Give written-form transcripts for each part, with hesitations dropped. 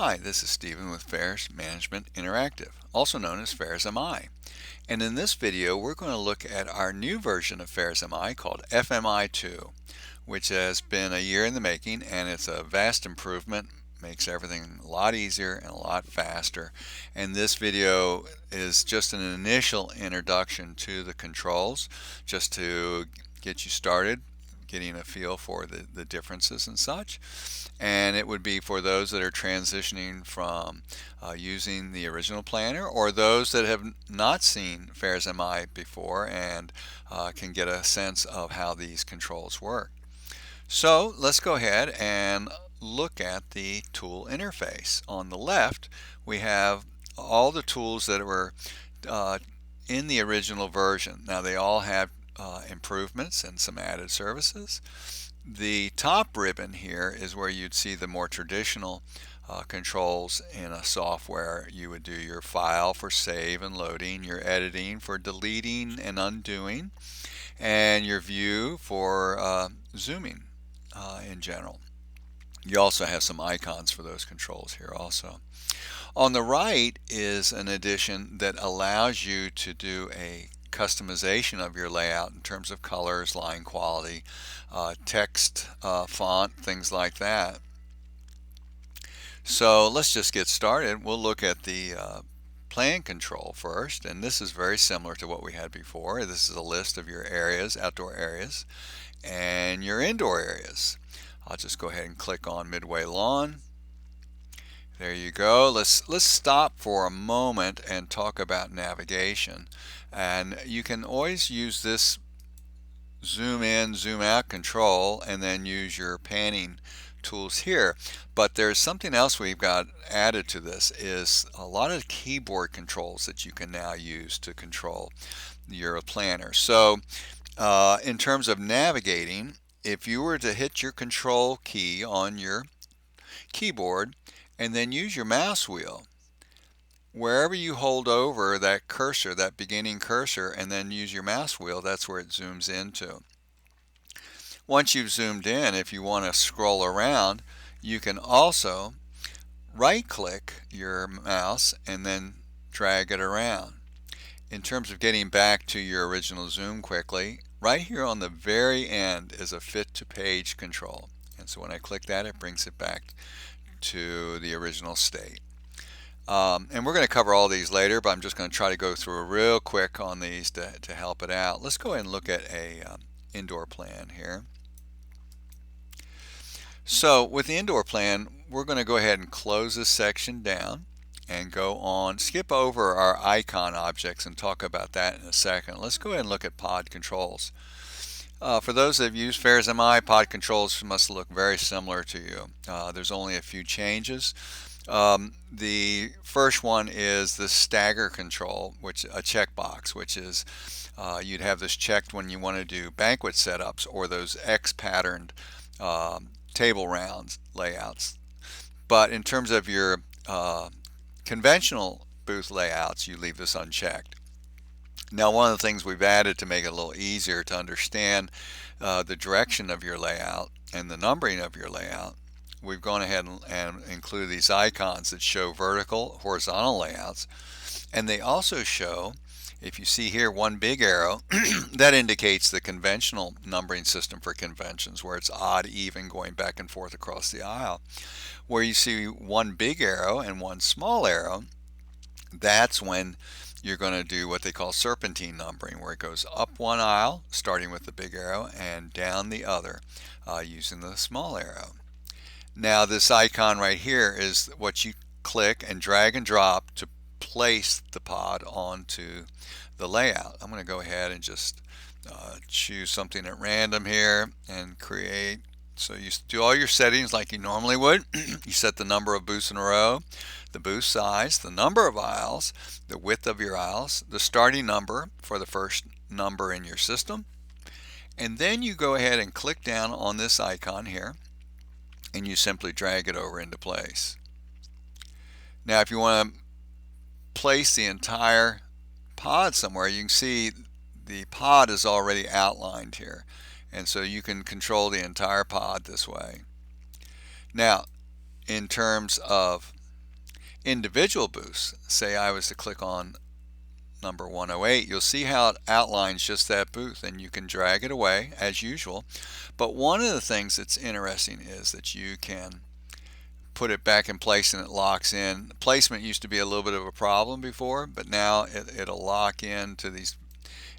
Hi, this is Stephen with Affairs Management Interactive, also known as Affairs MI. And in this video, we're going to look at our new version of Affairs MI called FMI2, which has been a year in the making, and it's a vast improvement, makes everything a lot easier and a lot faster. And this video is just an initial introduction to the controls, just to get you started, getting a feel for the differences and such. And it would be for those that are transitioning from using the original planner, or those that have not seen Affairs MI before and can get a sense of how these controls work. So let's go ahead and look at the tool interface. On the left, we have all the tools that were in the original version. Now they all have improvements and some added services. The top ribbon here is where you'd see the more traditional controls in a software. You would do your file for save and loading, your editing for deleting and undoing, and your view for zooming in general. You also have some icons for those controls here also. On the right is an addition that allows you to do a customization of your layout in terms of colors, line quality, text, font, things like that. So let's just get started. We'll look at the plan control first, and this is very similar to what we had before. This is a list of your areas, outdoor areas, and your indoor areas. I'll just go ahead and click on Midway Lawn. There you go. Let's stop for a moment and talk about navigation. And you can always use this zoom in, zoom out control, and then use your panning tools here. But there's something else we've got added to this, is a lot of keyboard controls that you can now use to control your planner. So in terms of navigating, if you were to hit your control key on your keyboard and then use your mouse wheel, wherever you hold over that cursor, that beginning cursor, and then use your mouse wheel, that's where it zooms into. Once you've zoomed in, if you want to scroll around, you can also right click your mouse and then drag it around. In terms of getting back to your original zoom quickly, right here on the very end is a fit to page control. And so when I click that, it brings it back to the original state. And we're going to cover all these later, but I'm just going to try to go through real quick on these to help it out. Let's go ahead and look at a indoor plan here. So with the indoor plan, we're going to go ahead and close this section down and go on, skip over our icon objects and talk about that in a second. Let's go ahead and look at pod controls. For those that have used Affairs MI, pod controls must look very similar to you. There's only a few changes. The first one is the stagger control, which a checkbox, which is you'd have this checked when you want to do banquet setups or those X patterned table rounds layouts. But in terms of your conventional booth layouts, you leave this unchecked. Now, one of the things we've added to make it a little easier to understand the direction of your layout and the numbering of your layout, we've gone ahead and include these icons that show vertical, horizontal layouts. And they also show, if you see here, one big arrow, that indicates the conventional numbering system for conventions, where it's odd, even, going back and forth across the aisle. Where you see one big arrow and one small arrow, that's when you're going to do what they call serpentine numbering, where it goes up one aisle, starting with the big arrow, and down the other using the small arrow. Now this icon right here is what you click and drag and drop to place the pod onto the layout. I'm going to go ahead and just choose something at random here and create. So you do all your settings like you normally would. You set the number of booths in a row, the booth size, the number of aisles, the width of your aisles, the starting number for the first number in your system. And then you go ahead and click down on this icon here, and you simply drag it over into place. Now if you want to place the entire pod somewhere, you can see the pod is already outlined here, and so you can control the entire pod this way. Now in terms of individual booths, say I was to click on number 108, you'll see how it outlines just that booth, and you can drag it away as usual. But one of the things that's interesting is that you can put it back in place and it locks in. Placement used to be a little bit of a problem before, but now it'll lock into these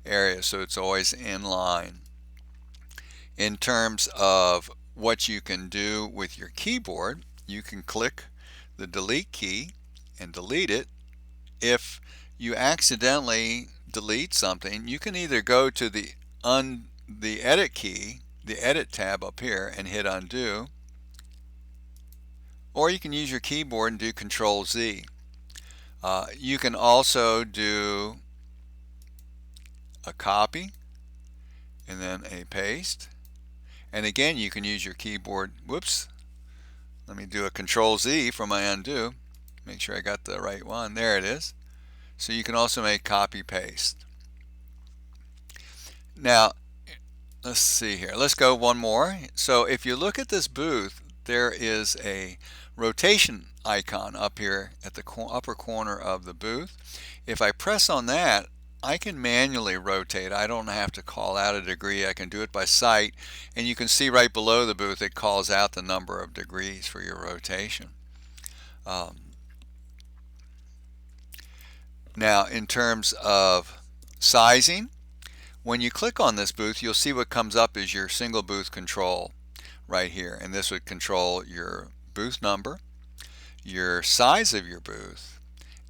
areas, so it's always in line. In terms of what you can do with your keyboard, you can click the delete key and delete it. If you accidentally delete something, you can either go to the edit key, the edit tab up here, and hit undo, or you can use your keyboard and do Control Z. You can also do a copy and then a paste, and again you can use your keyboard. Whoops, let me do a Control Z for my undo, make sure I got the right one. There it is. So you can also make copy paste. Now let's see here, let's go one more. So if you look at this booth, there is a rotation icon up here at the upper corner of the booth. If I press on that, I can manually rotate. I don't have to call out a degree. I can do it by sight, and you can see right below the booth it calls out the number of degrees for your rotation. Now in terms of sizing, when you click on this booth, you'll see what comes up is your single booth control right here, and this would control your booth number, your size of your booth,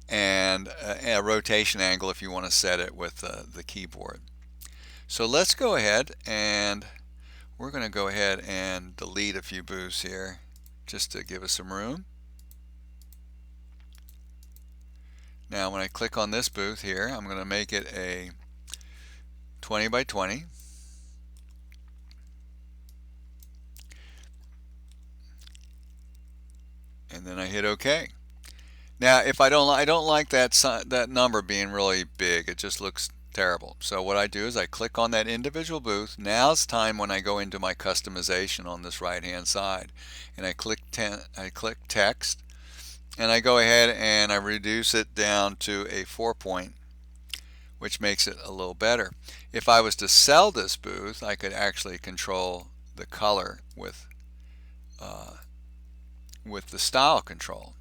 and a rotation angle if you want to set it with the keyboard. So let's go ahead and we're going to go ahead and delete a few booths here just to give us some room. Now when I click on this booth here, I'm going to make it a 20 by 20. And then I hit OK. Now if I don't like that number being really big, it just looks terrible. So what I do is I click on that individual booth. Now's time when I go into my customization on this right hand side, and I click text, and I go ahead and I reduce it down to a 4-point, which makes it a little better. If I was to sell this booth, I could actually control the color with the style control.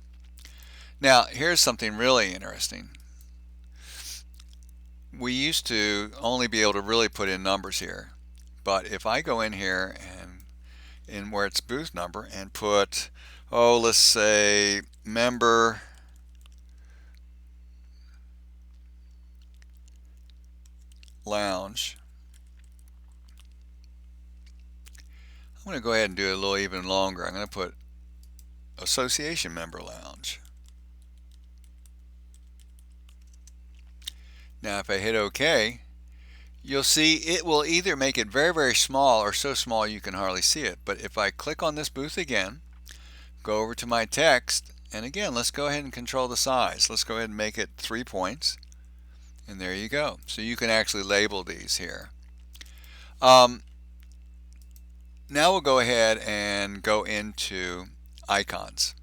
Now here's something really interesting. We used to only be able to really put in numbers here, but if I go in here and in where it's booth number and put, oh, let's say member lounge, I'm going to go ahead and do it a little even longer. I'm going to put association member lounge. Now if I hit OK, you'll see it will either make it very, very small or so small you can hardly see it. But if I click on this booth again, go over to my text, and again let's go ahead and control the size. Let's go ahead and make it 3 points, and there you go. So you can actually label these here. Now we'll go ahead and go into icons.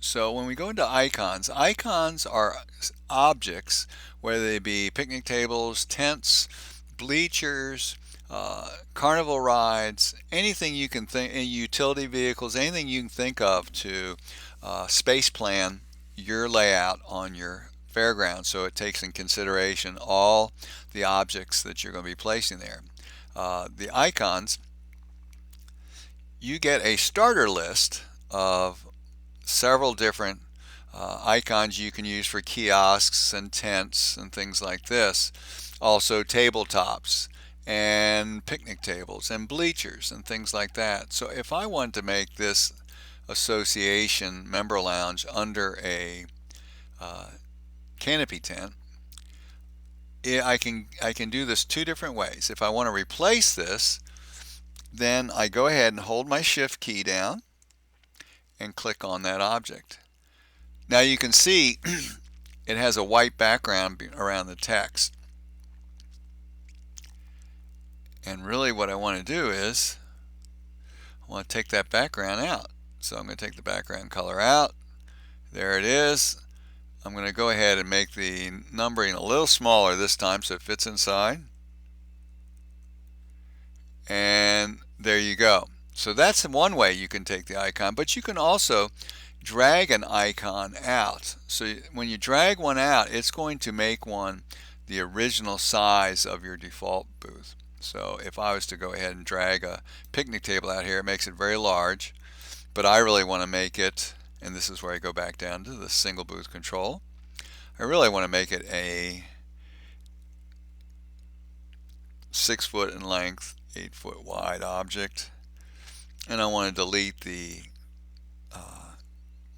So when we go into icons, icons are objects, whether they be picnic tables, tents, bleachers, carnival rides, anything you can think, utility vehicles, anything you can think of to space plan your layout on your fairground, so it takes in consideration all the objects that you're going to be placing there. The icons, you get a starter list of several different icons you can use for kiosks and tents and things like this. Also tabletops and picnic tables and bleachers and things like that. So if I want to make this association member lounge under a canopy tent, I can do this 2 different ways. If I want to replace this, then I go ahead and hold my shift key down and click on that object. Now you can see it has a white background around the text. And really what I want to do is I want to take that background out. So I'm going to take the background color out. There it is. I'm going to go ahead and make the numbering a little smaller this time so it fits inside. And there you go. So that's one way you can take the icon, but you can also drag an icon out. So when you drag one out, it's going to make one the original size of your default booth. So if I was to go ahead and drag a picnic table out here, it makes it very large, but I really want to make it, and this is where I go back down to the single booth control, I really want to make it a 6 foot in length, 8 foot wide object, and I want to delete the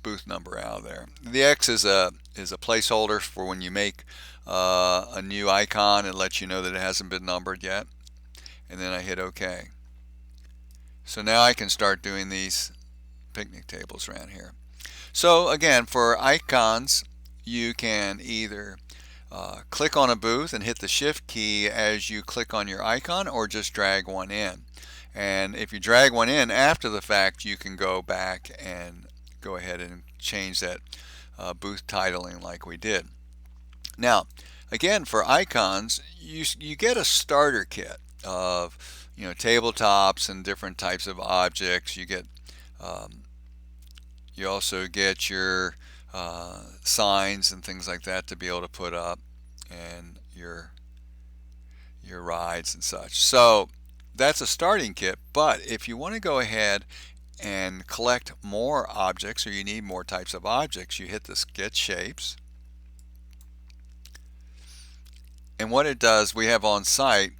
booth number out of there. The X is a placeholder for when you make a new icon. It lets you know that it hasn't been numbered yet, and then I hit OK. So now I can start doing these picnic tables around here. So again, for icons, you can either click on a booth and hit the shift key as you click on your icon, or just drag one in. And if you drag one in after the fact, you can go back and go ahead and change that booth titling like we did. Now again, for icons, you get a starter kit of tabletops and different types of objects. You get you also get your signs and things like that to be able to put up, and your rides and such. So that's a starting kit, but if you want to go ahead and collect more objects, or you need more types of objects, you hit this Get Shapes. And what it does, we have on site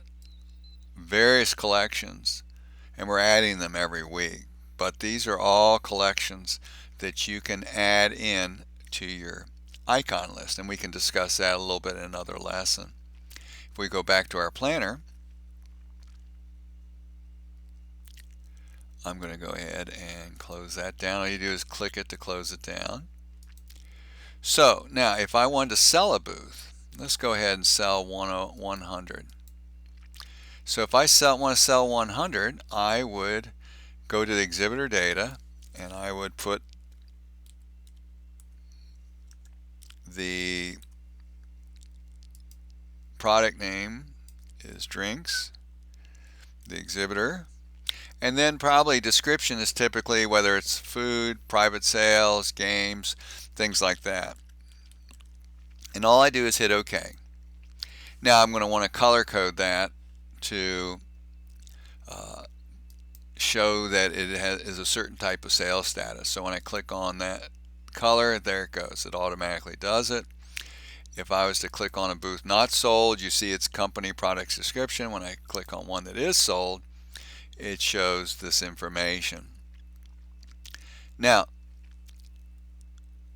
various collections, and we're adding them every week. But these are all collections that you can add in to your icon list, and we can discuss that a little bit in another lesson. If we go back to our planner, I'm going to go ahead and close that down. All you do is click it to close it down. So now if I wanted to sell a booth, let's go ahead and sell 100. So if I want to sell 100, I would go to the exhibitor data, and I would put the product name is drinks, the exhibitor, and then probably description is typically whether it's food, private sales, games, things like that. And all I do is hit OK. Now I'm going to want to color code that to show that it is a certain type of sales status. So when I click on that color, there it goes. It automatically does it. If I was to click on a booth not sold, you see its company products description. When I click on one that is sold, it shows this information. Now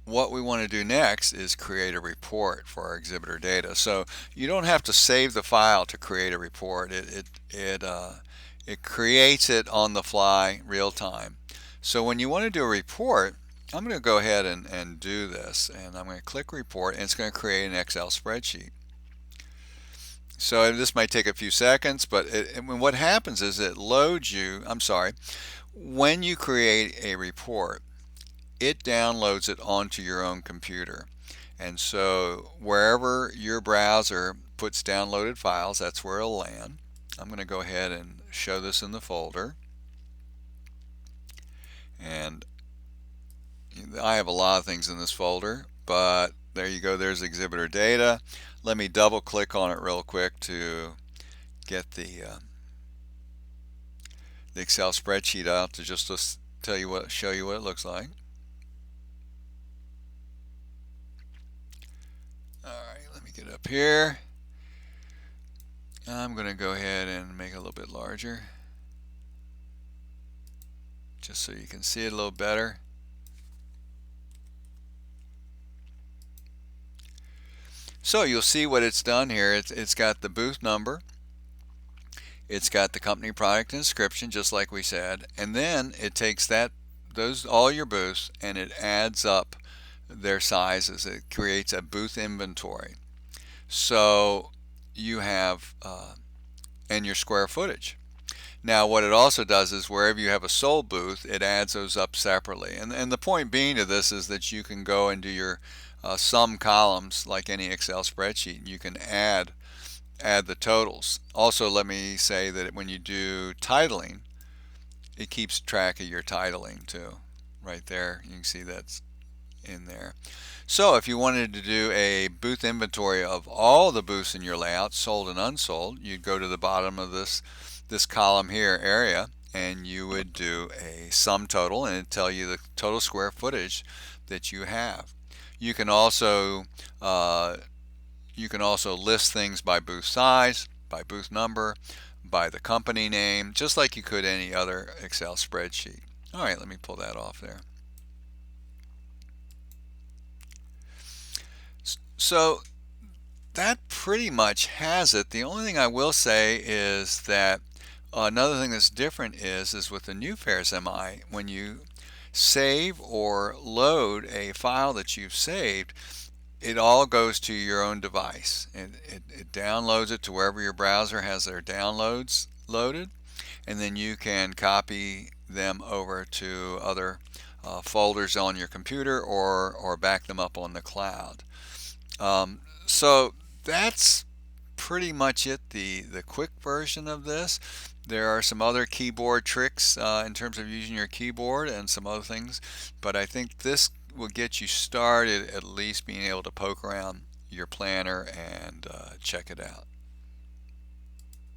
what we want to do next is create a report for our exhibitor data. So you don't have to save the file to create a report. It creates it on the fly, real time. So when you want to do a report, I'm going to go ahead and do this, and I'm going to click report, and it's going to create an Excel spreadsheet. So this might take a few seconds, but what happens is it loads you, when you create a report, it downloads it onto your own computer. And so wherever your browser puts downloaded files, that's where it'll land. I'm going to go ahead and show this in the folder. And I have a lot of things in this folder, but there you go, there's exhibitor data. Let me double click on it real quick to get the Excel spreadsheet out to just show you what it looks like. Alright, let me get up here. I'm going to go ahead and make it a little bit larger, just so you can see it a little better. So you'll see what it's done here. It's got the booth number, it's got the company product and description, just like we said, and then it takes all your booths, and it adds up their sizes. It creates a booth inventory. So you have and your square footage. Now what it also does is wherever you have a sold booth, it adds those up separately. And the point being of this is that you can go into your sum columns like any Excel spreadsheet, and you can add the totals. Also, let me say that when you do titling, it keeps track of your titling too. Right there, you can see that's in there. So if you wanted to do a booth inventory of all the booths in your layout, sold and unsold, you'd go to the bottom of this column here, area, and you would do a sum total, and it'd tell you the total square footage that you have. You can also list things by booth size, by booth number, by the company name, just like you could any other Excel spreadsheet. All right, let me pull that off there. So that pretty much has it. The only thing I will say is that another thing that's different is with the new Fairs MI, when you save or load a file that you've saved, it all goes to your own device. It downloads it to wherever your browser has their downloads loaded, and then you can copy them over to other folders on your computer or back them up on the cloud. So that's pretty much it, the quick version of this. There are some other keyboard tricks in terms of using your keyboard and some other things, but I think this will get you started at least being able to poke around your planner and check it out.